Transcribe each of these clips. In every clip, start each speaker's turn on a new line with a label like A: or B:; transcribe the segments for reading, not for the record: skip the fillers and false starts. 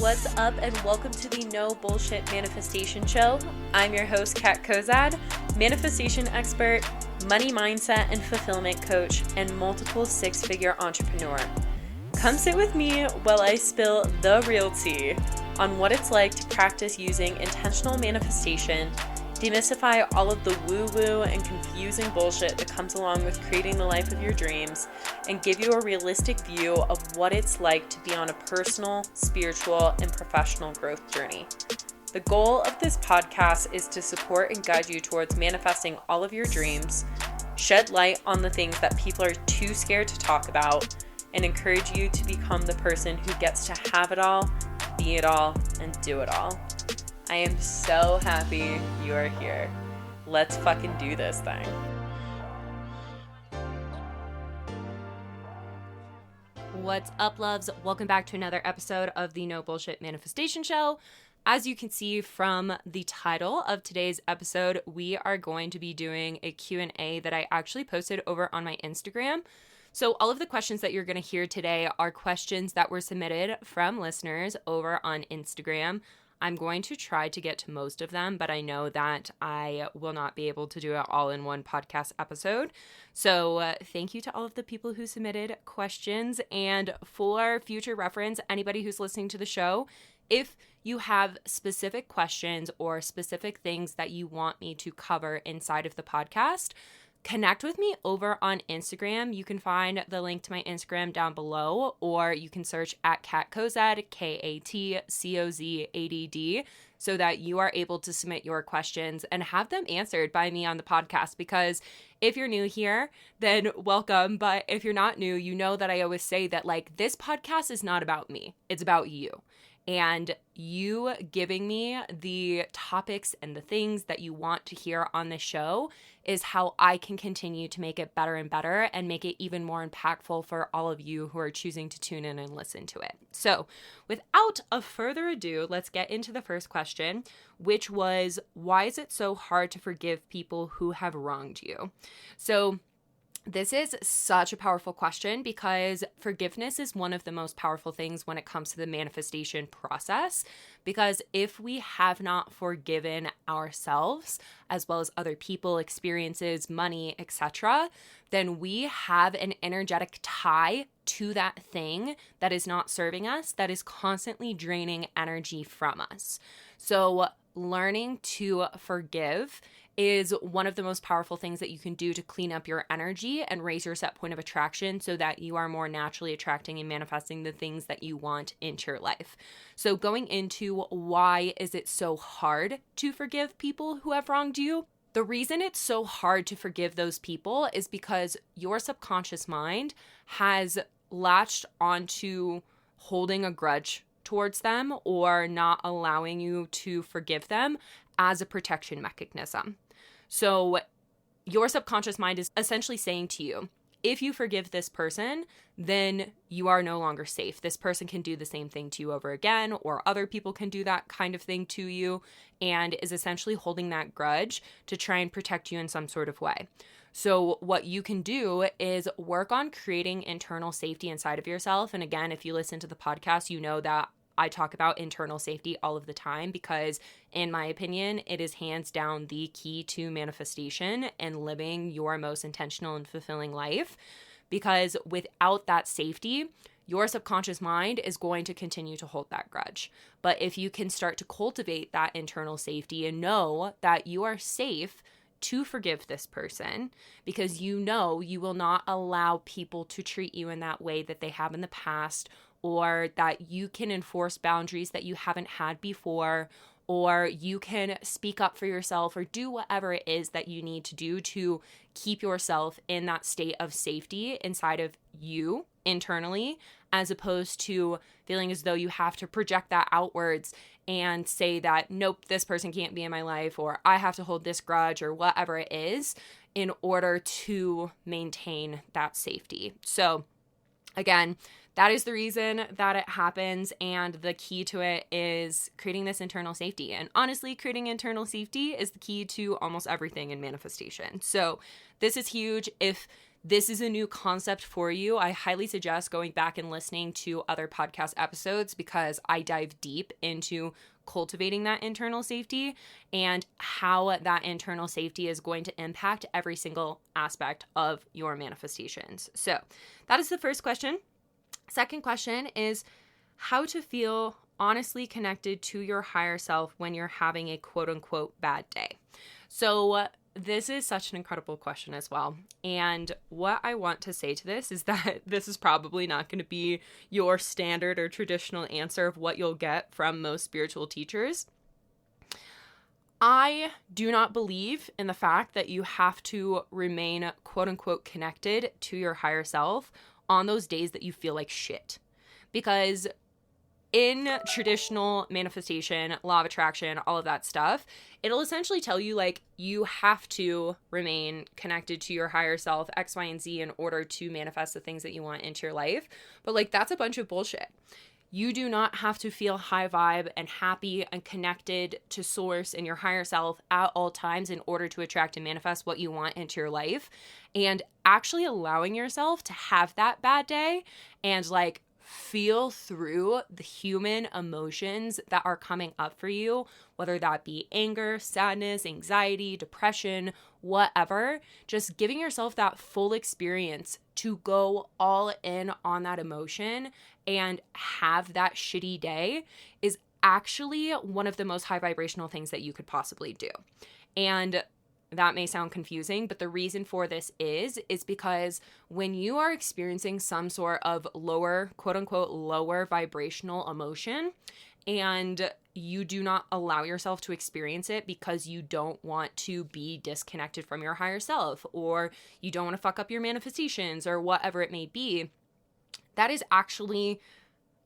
A: What's up, and welcome to the No Bullshit Manifestation Show. I'm your host, Kat Kozad, manifestation expert, money mindset and fulfillment coach, and multiple six-figure entrepreneur. Come sit with me while I spill the real tea on what it's like to practice using intentional manifestation, demystify all of the woo-woo and confusing bullshit that comes along with creating the life of your dreams, and give you a realistic view of what it's like to be on a personal, spiritual, and professional growth journey. The goal of this podcast is to support and guide you towards manifesting all of your dreams, shed light on the things that people are too scared to talk about, and encourage you to become the person who gets to have it all, be it all, and do it all. I am so happy you are here. Let's fucking do this thing. What's up, loves? Welcome back to another episode of the No Bullshit Manifestation Show. As you can see from the title of today's episode, we are going to be doing a Q&A that I actually posted over on my Instagram. So all of the questions that you're going to hear today are questions that were submitted from listeners over on Instagram. I'm going to try to get to most of them, but I know that I will not be able to do it all in one podcast episode. So thank you to all of the people who submitted questions. And for future reference, anybody who's listening to the show, if you have specific questions or specific things that you want me to cover inside of the podcast, connect with me over on Instagram. You can find the link to my Instagram down below, or you can search at Kat Kozad, KATCOZADD, so that you are able to submit your questions and have them answered by me on the podcast. Because if you're new here, then welcome. But if you're not new, you know that I always say that this podcast is not about me. It's about you. And you giving me the topics and the things that you want to hear on the show is how I can continue to make it better and better and make it even more impactful for all of you who are choosing to tune in and listen to it. So without a further ado, let's get into the first question, which was, why is it so hard to forgive people who have wronged you? So this is such a powerful question because forgiveness is one of the most powerful things when it comes to the manifestation process. Because if we have not forgiven ourselves, as well as other people, experiences, money, etc., then we have an energetic tie to that thing that is not serving us, that is constantly draining energy from us. So learning to forgive is one of the most powerful things that you can do to clean up your energy and raise your set point of attraction so that you are more naturally attracting and manifesting the things that you want into your life. So going into why is it so hard to forgive people who have wronged you? The reason it's so hard to forgive those people is because your subconscious mind has latched onto holding a grudge towards them or not allowing you to forgive them as a protection mechanism. So your subconscious mind is essentially saying to you, if you forgive this person, then you are no longer safe. This person can do the same thing to you over again, or other people can do that kind of thing to you, and is essentially holding that grudge to try and protect you in some sort of way. So what you can do is work on creating internal safety inside of yourself. And again, if you listen to the podcast, you know that I talk about internal safety all of the time because, in my opinion, it is hands down the key to manifestation and living your most intentional and fulfilling life. Because without that safety, your subconscious mind is going to continue to hold that grudge. But if you can start to cultivate that internal safety and know that you are safe to forgive this person, because you know you will not allow people to treat you in that way that they have in the past, or that you can enforce boundaries that you haven't had before, or you can speak up for yourself or do whatever it is that you need to do to keep yourself in that state of safety inside of you internally, as opposed to feeling as though you have to project that outwards and say that, nope, this person can't be in my life, or I have to hold this grudge, or whatever it is, in order to maintain that safety. So again, that is the reason that it happens, and the key to it is creating this internal safety. And honestly, creating internal safety is the key to almost everything in manifestation. So this is huge. If this is a new concept for you, I highly suggest going back and listening to other podcast episodes because I dive deep into cultivating that internal safety and how that internal safety is going to impact every single aspect of your manifestations. So that is the first question. Second question is how to feel honestly connected to your higher self when you're having a quote unquote bad day. So this is such an incredible question as well. And what I want to say to this is that this is probably not going to be your standard or traditional answer of what you'll get from most spiritual teachers. I do not believe in the fact that you have to remain quote unquote connected to your higher self on those days that you feel like shit. Because in traditional manifestation, law of attraction, all of that stuff, it'll essentially tell you like you have to remain connected to your higher self, X, Y, and Z in order to manifest the things that you want into your life. But like that's a bunch of bullshit. You do not have to feel high vibe and happy and connected to source and your higher self at all times in order to attract and manifest what you want into your life. And actually allowing yourself to have that bad day and like feel through the human emotions that are coming up for you, whether that be anger, sadness, anxiety, depression, whatever, just giving yourself that full experience to go all in on that emotion and have that shitty day is actually one of the most high vibrational things that you could possibly do. And that may sound confusing, but the reason for this is because when you are experiencing some sort of lower, quote unquote, lower vibrational emotion, and you do not allow yourself to experience it because you don't want to be disconnected from your higher self, or you don't want to fuck up your manifestations or whatever it may be, that is actually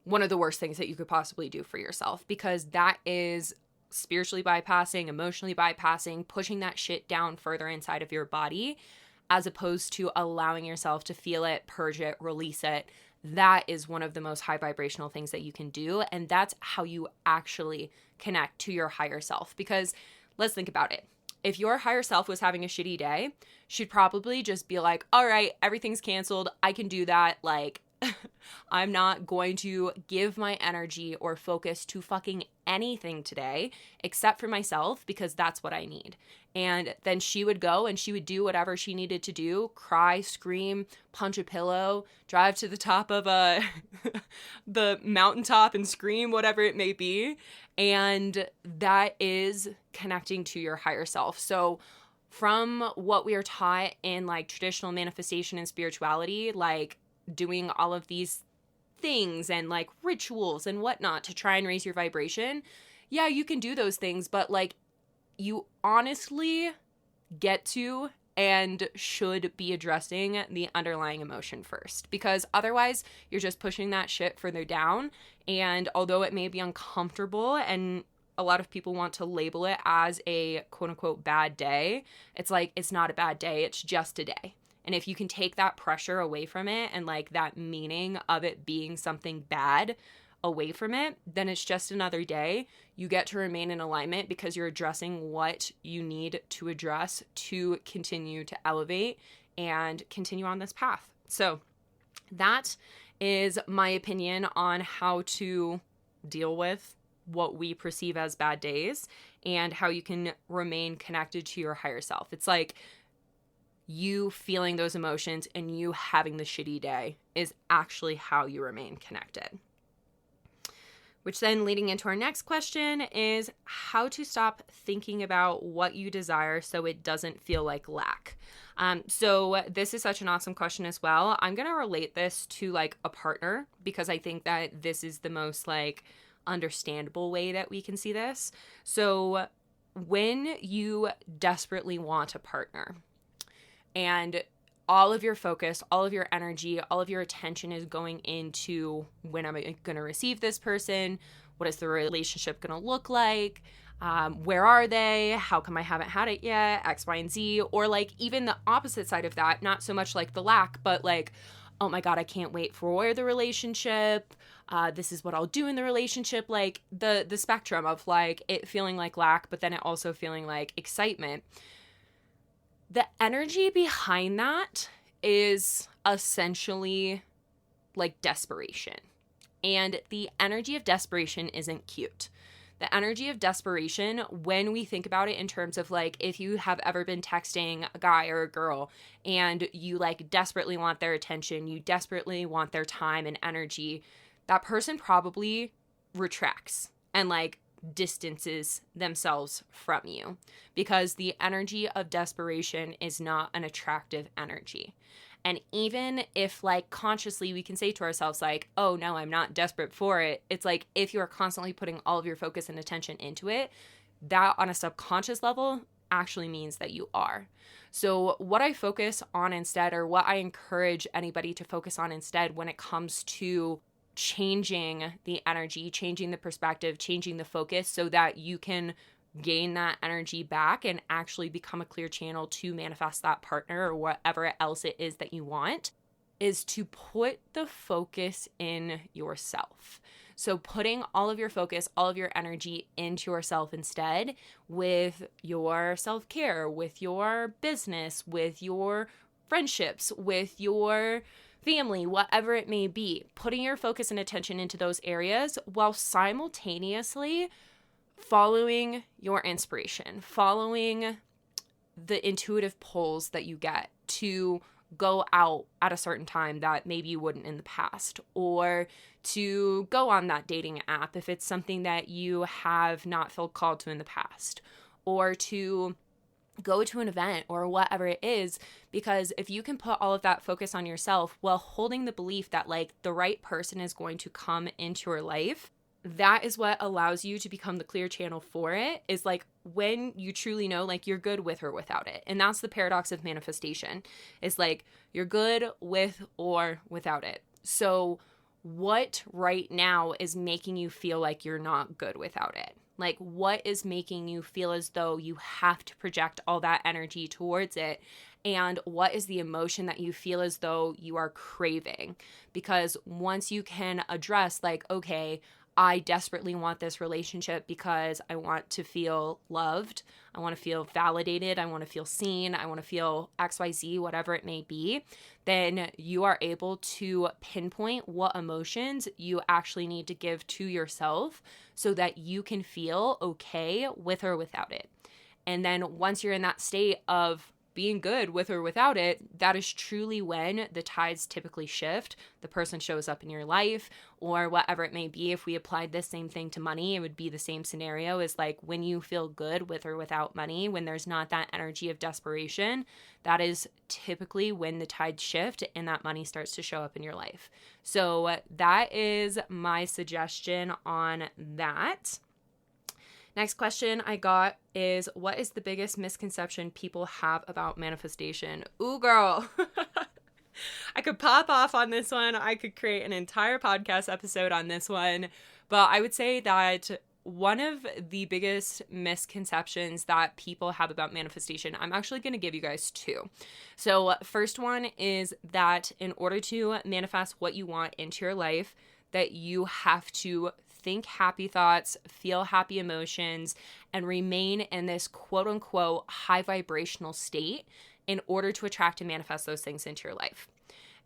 A: one of the worst things that you could possibly do for yourself, because that is spiritually bypassing, emotionally bypassing, pushing that shit down further inside of your body, as opposed to allowing yourself to feel it, purge it, release it. That is one of the most high vibrational things that you can do. And that's how you actually connect to your higher self. Because let's think about it. If your higher self was having a shitty day, she'd probably just be like, all right, everything's canceled. I can do that. Like, I'm not going to give my energy or focus to fucking anything today except for myself because that's what I need. And then she would go and she would do whatever she needed to do, cry, scream, punch a pillow, drive to the top of the mountaintop and scream, whatever it may be. And that is connecting to your higher self. So from what we are taught in like traditional manifestation and spirituality, like doing all of these things and like rituals and whatnot to try and raise your vibration, yeah, you can do those things, but like you honestly get to and should be addressing the underlying emotion first, because otherwise you're just pushing that shit further down. And although it may be uncomfortable and a lot of people want to label it as a quote unquote bad day, it's like, it's not a bad day, it's just a day. And if you can take that pressure away from it and like that meaning of it being something bad away from it, then it's just another day. You get to remain in alignment because you're addressing what you need to address to continue to elevate and continue on this path. So that is my opinion on how to deal with what we perceive as bad days and how you can remain connected to your higher self. It's like you feeling those emotions and you having the shitty day is actually how you remain connected. Which then leading into our next question is how to stop thinking about what you desire so it doesn't feel like lack. So this is such an awesome question as well. I'm going to relate this to like a partner because I think that this is the most like understandable way that we can see this. So when you desperately want a partner, and all of your focus, all of your energy, all of your attention is going into when am I going to receive this person? What is the relationship going to look like? Where are they? How come I haven't had it yet? X, Y, and Z. Or like even the opposite side of that, not so much like the lack, but like, oh my God, I can't wait for the relationship. This is what I'll do in the relationship. Like the spectrum of like it feeling like lack, but then it also feeling like excitement. The energy behind that is essentially like desperation. And the energy of desperation isn't cute. The energy of desperation, when we think about it in terms of like, if you have ever been texting a guy or a girl and you like desperately want their attention, you desperately want their time and energy, that person probably retracts and like distances themselves from you, because the energy of desperation is not an attractive energy. And even if like consciously we can say to ourselves like, oh no, I'm not desperate for it. It's like, if you are constantly putting all of your focus and attention into it, that on a subconscious level actually means that you are. So what I focus on instead, or what I encourage anybody to focus on instead when it comes to changing the energy, changing the perspective, changing the focus so that you can gain that energy back and actually become a clear channel to manifest that partner or whatever else it is that you want, is to put the focus in yourself. So putting all of your focus, all of your energy into yourself instead, with your self-care, with your business, with your friendships, with your family, whatever it may be, putting your focus and attention into those areas while simultaneously following your inspiration, following the intuitive pulls that you get to go out at a certain time that maybe you wouldn't in the past, or to go on that dating app if it's something that you have not felt called to in the past, or to go to an event or whatever it is. Because if you can put all of that focus on yourself while holding the belief that like the right person is going to come into your life, that is what allows you to become the clear channel for it, is like when you truly know like you're good with or without it. And that's the paradox of manifestation. It's like you're good with or without it. So what right now is making you feel like you're not good without it? Like what is making you feel as though you have to project all that energy towards it? And what is the emotion that you feel as though you are craving? Because once you can address like, okay, I desperately want this relationship because I want to feel loved, I want to feel validated, I want to feel seen, I want to feel XYZ, whatever it may be, then you are able to pinpoint what emotions you actually need to give to yourself so that you can feel okay with or without it. And then once you're in that state of being good with or without it, that is truly when the tides typically shift. The person shows up in your life or whatever it may be. If we applied this same thing to money, it would be the same scenario. Is like when you feel good with or without money, when there's not that energy of desperation, that is typically when the tides shift and that money starts to show up in your life. So that is my suggestion on that. Next question I got is, what is the biggest misconception people have about manifestation? Ooh, girl. I could pop off on this one. I could create an entire podcast episode on this one. But I would say that one of the biggest misconceptions that people have about manifestation, I'm actually going to give you guys two. So first one is that in order to manifest what you want into your life, that you have to think happy thoughts, feel happy emotions, and remain in this quote unquote high vibrational state in order to attract and manifest those things into your life.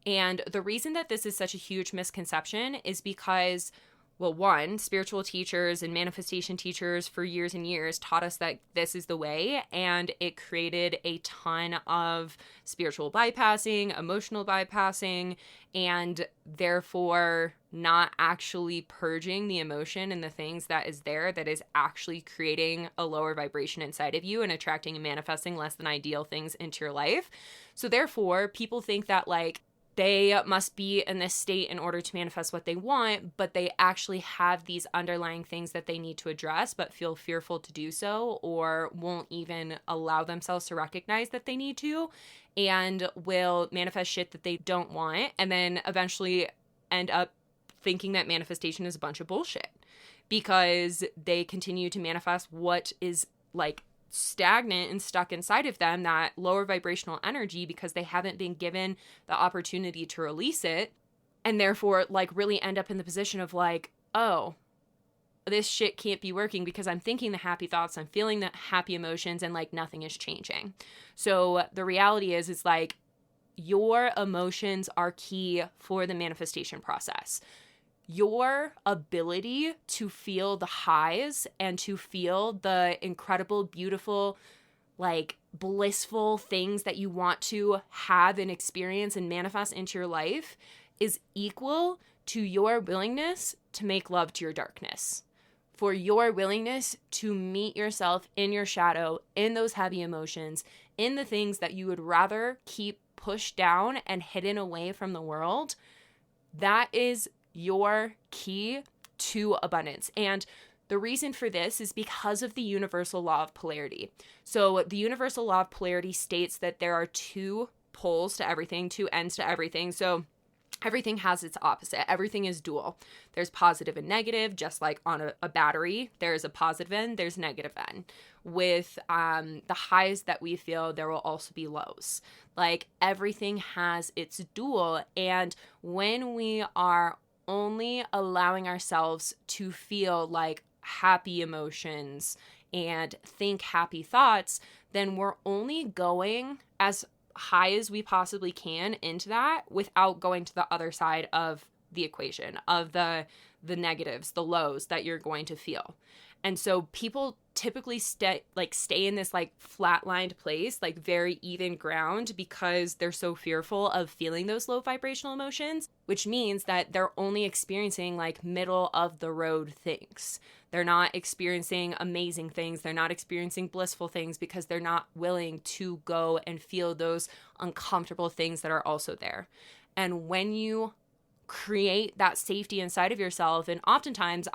A: And the reason that this is such a huge misconception is because, well, one, spiritual teachers and manifestation teachers for years and years taught us that this is the way, and it created a ton of spiritual bypassing, emotional bypassing, and therefore not actually purging the emotion and the things that is there that is actually creating a lower vibration inside of you and attracting and manifesting less than ideal things into your life. So therefore, people think that like they must be in this state in order to manifest what they want, but they actually have these underlying things that they need to address, but feel fearful to do so, or won't even allow themselves to recognize that they need to, and will manifest shit that they don't want, and then eventually end up thinking that manifestation is a bunch of bullshit because they continue to manifest what is like stagnant and stuck inside of them, that lower vibrational energy, because they haven't been given the opportunity to release it, and therefore like really end up in the position of like, oh, this shit can't be working because I'm thinking the happy thoughts, I'm feeling the happy emotions, and like nothing is changing. So the reality is like your emotions are key for the manifestation process. Your ability to feel the highs and to feel the incredible, beautiful, like blissful things that you want to have and experience and manifest into your life is equal to your willingness to make love to your darkness. For your willingness to meet yourself in your shadow, in those heavy emotions, in the things that you would rather keep pushed down and hidden away from the world, that is your key to abundance. And the reason for this is because of the Universal Law of Polarity. So the Universal Law of Polarity states that there are two poles to everything, two ends to everything. So everything has its opposite. Everything is dual. There's positive and negative, just like on a battery. There's a positive end, there's a negative end. With the highs that we feel, there will also be lows. Like everything has its dual. And when we are only allowing ourselves to feel like happy emotions and think happy thoughts, then we're only going as high as we possibly can into that without going to the other side of the equation of the negatives, the lows that you're going to feel. And so people typically stay in this like flatlined place, like very even ground, because they're so fearful of feeling those low vibrational emotions, which means that they're only experiencing like middle of the road things. They're not experiencing amazing things. They're not experiencing blissful things because they're not willing to go and feel those uncomfortable things that are also there. And when you create that safety inside of yourself, and oftentimes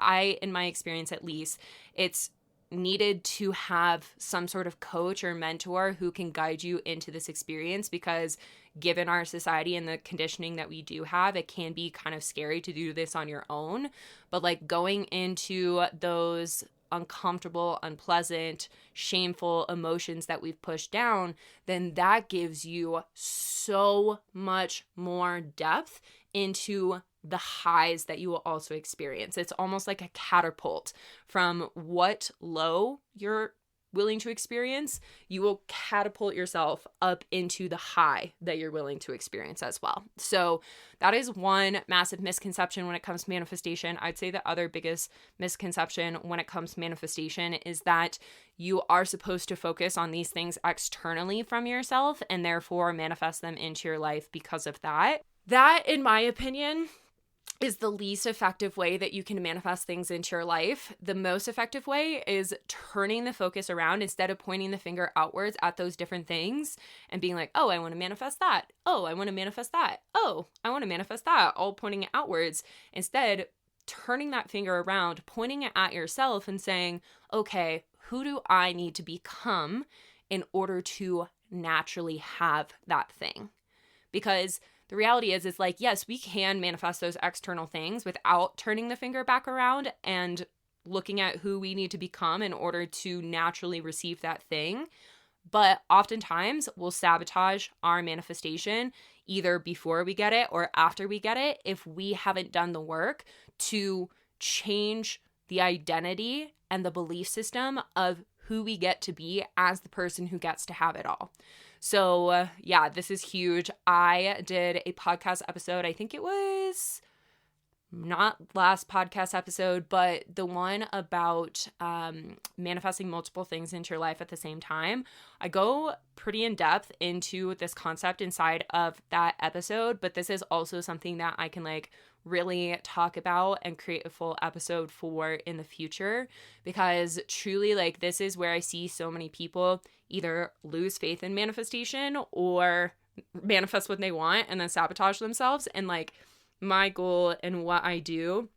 A: in my experience at least, it's needed to have some sort of coach or mentor who can guide you into this experience, because given our society and the conditioning that we do have, it can be kind of scary to do this on your own. But like going into those uncomfortable, unpleasant, shameful emotions that we've pushed down, then that gives you so much more depth into the highs that you will also experience. It's almost like a catapult from what low you're willing to experience. You will catapult yourself up into the high that you're willing to experience as well. So that is one massive misconception when it comes to manifestation. I'd say the other biggest misconception when it comes to manifestation is that you are supposed to focus on these things externally from yourself and therefore manifest them into your life because of that. That, in my opinion, is the least effective way that you can manifest things into your life. The most effective way is turning the focus around instead of pointing the finger outwards at those different things and being like, oh, I want to manifest that. Oh, I want to manifest that. Oh, I want to manifest that. All pointing it outwards. Instead, turning that finger around, pointing it at yourself and saying, okay, who do I need to become in order to naturally have that thing? Because the reality is like, yes, we can manifest those external things without turning the finger back around and looking at who we need to become in order to naturally receive that thing. But oftentimes we'll sabotage our manifestation either before we get it or after we get it if we haven't done the work to change the identity and the belief system of who we get to be as the person who gets to have it all. So yeah, this is huge. I did a podcast episode. I think it was not last podcast episode, but the one about manifesting multiple things into your life at the same time. I go pretty in depth into this concept inside of that episode, but this is also something that I can like really talk about and create a full episode for in the future, because truly like this is where I see so many people either lose faith in manifestation or manifest what they want and then sabotage themselves. And like my goal and what I do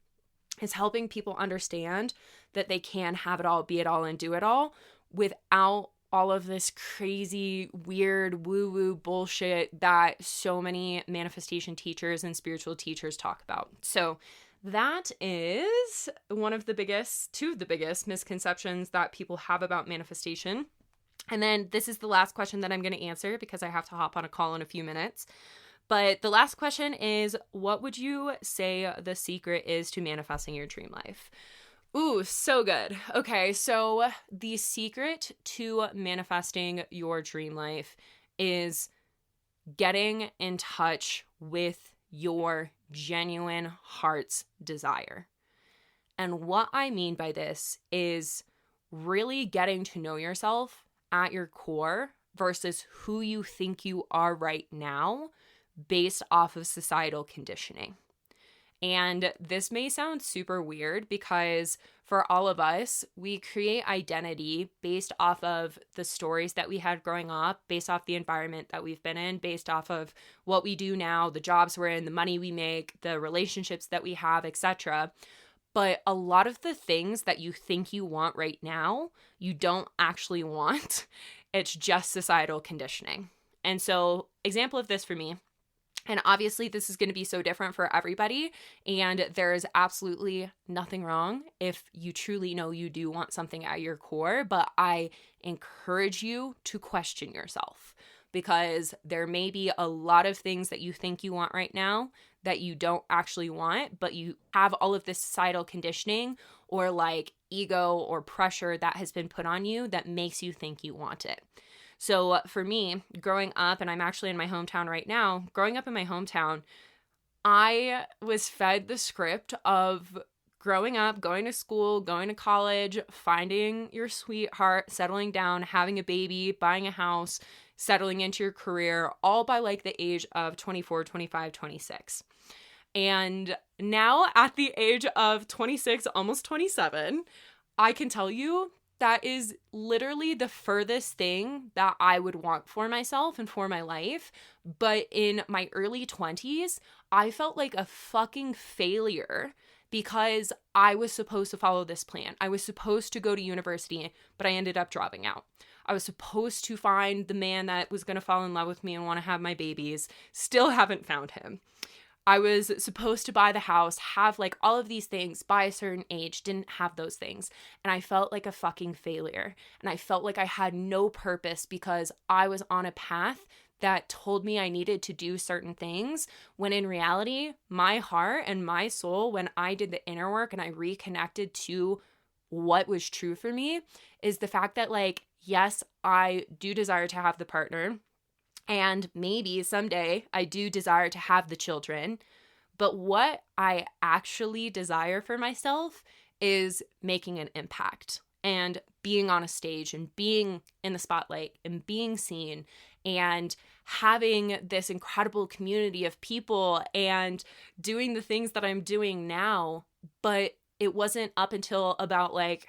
A: is helping people understand that they can have it all, be it all, and do it all without all of this crazy, weird, woo-woo bullshit that so many manifestation teachers and spiritual teachers talk about. So that is two of the biggest misconceptions that people have about manifestation. And then this is the last question that I'm going to answer because I have to hop on a call in a few minutes. But the last question is, what would you say the secret is to manifesting your dream life? Ooh, so good. Okay, so the secret to manifesting your dream life is getting in touch with your genuine heart's desire. And what I mean by this is really getting to know yourself at your core versus who you think you are right now based off of societal conditioning. And this may sound super weird because for all of us, we create identity based off of the stories that we had growing up, based off the environment that we've been in, based off of what we do now, the jobs we're in, the money we make, the relationships that we have, etc. But a lot of the things that you think you want right now, you don't actually want. It's just societal conditioning. And so, example of this for me, and obviously this is going to be so different for everybody, and there is absolutely nothing wrong if you truly know you do want something at your core, but I encourage you to question yourself because there may be a lot of things that you think you want right now that you don't actually want, but you have all of this societal conditioning or like ego or pressure that has been put on you that makes you think you want it. So for me, growing up, and I'm actually in my hometown right now, growing up in my hometown, I was fed the script of growing up, going to school, going to college, finding your sweetheart, settling down, having a baby, buying a house, settling into your career, all by like the age of 24, 25, 26. And now at the age of 26, almost 27, I can tell you that is literally the furthest thing that I would want for myself and for my life. But in my early 20s, I felt like a fucking failure because I was supposed to follow this plan. I was supposed to go to university, but I ended up dropping out. I was supposed to find the man that was going to fall in love with me and want to have my babies. Still haven't found him. I was supposed to buy the house, have like all of these things by a certain age, didn't have those things. And I felt like a fucking failure. And I felt like I had no purpose because I was on a path that told me I needed to do certain things, when in reality, my heart and my soul, when I did the inner work and I reconnected to what was true for me, is the fact that like, yes, I do desire to have the partner. And maybe someday I do desire to have the children. But what I actually desire for myself is making an impact and being on a stage and being in the spotlight and being seen and having this incredible community of people and doing the things that I'm doing now. But it wasn't up until about like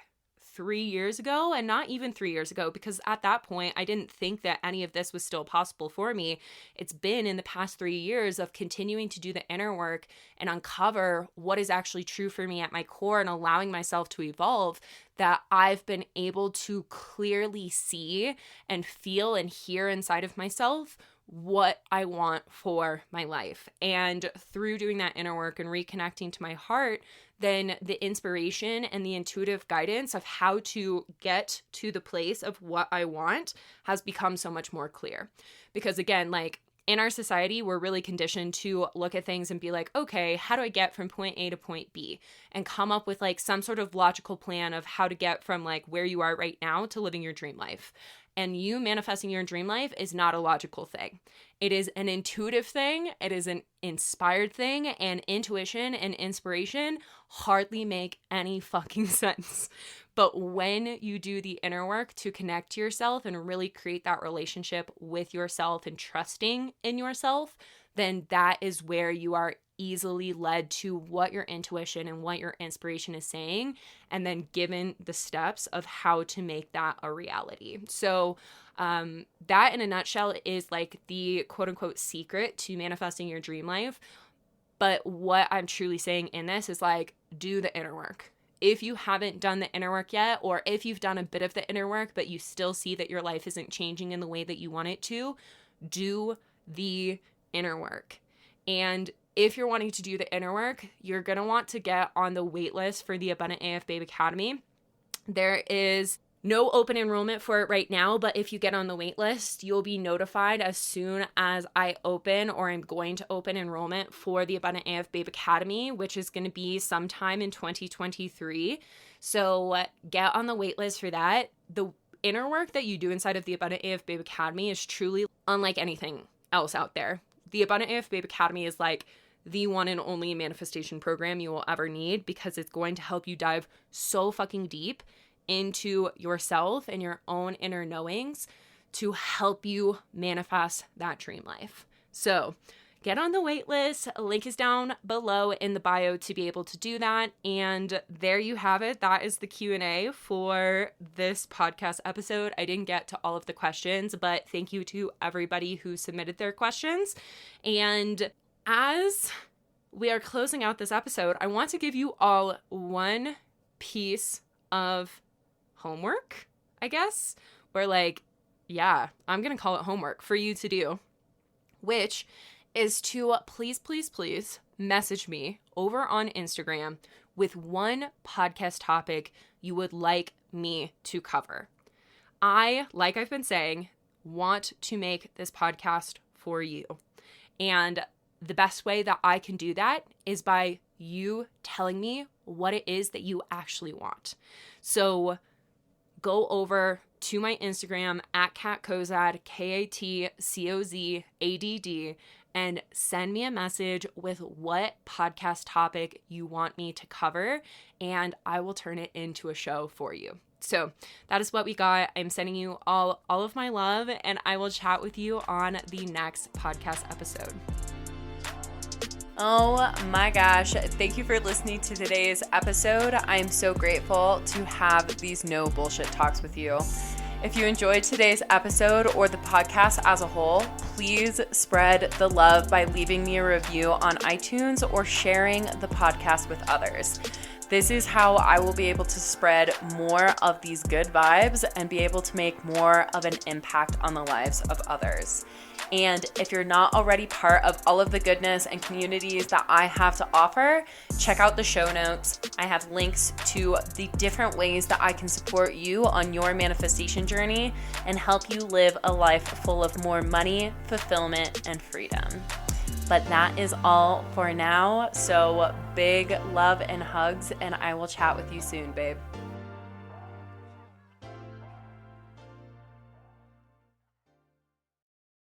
A: 3 years ago, and not even 3 years ago, because at that point I didn't think that any of this was still possible for me. It's been in the past 3 years of continuing to do the inner work and uncover what is actually true for me at my core and allowing myself to evolve, that I've been able to clearly see and feel and hear inside of myself what I want for my life. And through doing that inner work and reconnecting to my heart, then the inspiration and the intuitive guidance of how to get to the place of what I want has become so much more clear. Because again, like in our society, we're really conditioned to look at things and be like, okay, how do I get from point A to point B? And come up with like some sort of logical plan of how to get from like where you are right now to living your dream life. And you manifesting your dream life is not a logical thing. It is an intuitive thing. It is an inspired thing. And intuition and inspiration hardly make any fucking sense. But when you do the inner work to connect to yourself and really create that relationship with yourself and trusting in yourself, then that is where you are easily led to what your intuition and what your inspiration is saying, and then given the steps of how to make that a reality. So that in a nutshell is like the quote unquote secret to manifesting your dream life. But what I'm truly saying in this is like, do the inner work. If you haven't done the inner work yet, or if you've done a bit of the inner work, but you still see that your life isn't changing in the way that you want it to, do the inner work. And if you're wanting to do the inner work, you're going to want to get on the wait list for the Abundant AF Babe Academy. There is no open enrollment for it right now, but if you get on the wait list, you'll be notified as soon as I open, or I'm going to open enrollment for the Abundant AF Babe Academy, which is going to be sometime in 2023. So get on the wait list for that. The inner work that you do inside of the Abundant AF Babe Academy is truly unlike anything else out there. The Abundant AF Babe Academy is like the one and only manifestation program you will ever need, because it's going to help you dive so fucking deep into yourself and your own inner knowings to help you manifest that dream life. So get on the wait list. A link is down below in the bio to be able to do that. And there you have it. That is the Q&A for this podcast episode. I didn't get to all of the questions, but thank you to everybody who submitted their questions. And as we are closing out this episode, I want to give you all one piece of homework, I guess, or like, yeah, I'm going to call it homework for you to do, which is to please message me over on Instagram with one podcast topic you would like me to cover. I, like I've been saying, want to make this podcast for you. And the best way that I can do that is by you telling me what it is that you actually want. So go over to my Instagram at katcozadd, KATCOZADD, and send me a message with what podcast topic you want me to cover, and I will turn it into a show for you. So that is what we got. I'm sending you all of my love, and I will chat with you on the next podcast episode. Oh my gosh, thank you for listening to today's episode. I'm so grateful to have these no bullshit talks with you. If you enjoyed today's episode or the podcast as a whole, please spread the love by leaving me a review on iTunes or sharing the podcast with others. This is how I will be able to spread more of these good vibes and be able to make more of an impact on the lives of others. And if you're not already part of all of the goodness and communities that I have to offer, check out the show notes. I have links to the different ways that I can support you on your manifestation journey and help you live a life full of more money, fulfillment, and freedom. But that is all for now. So big love and hugs, and I will chat with you soon, babe.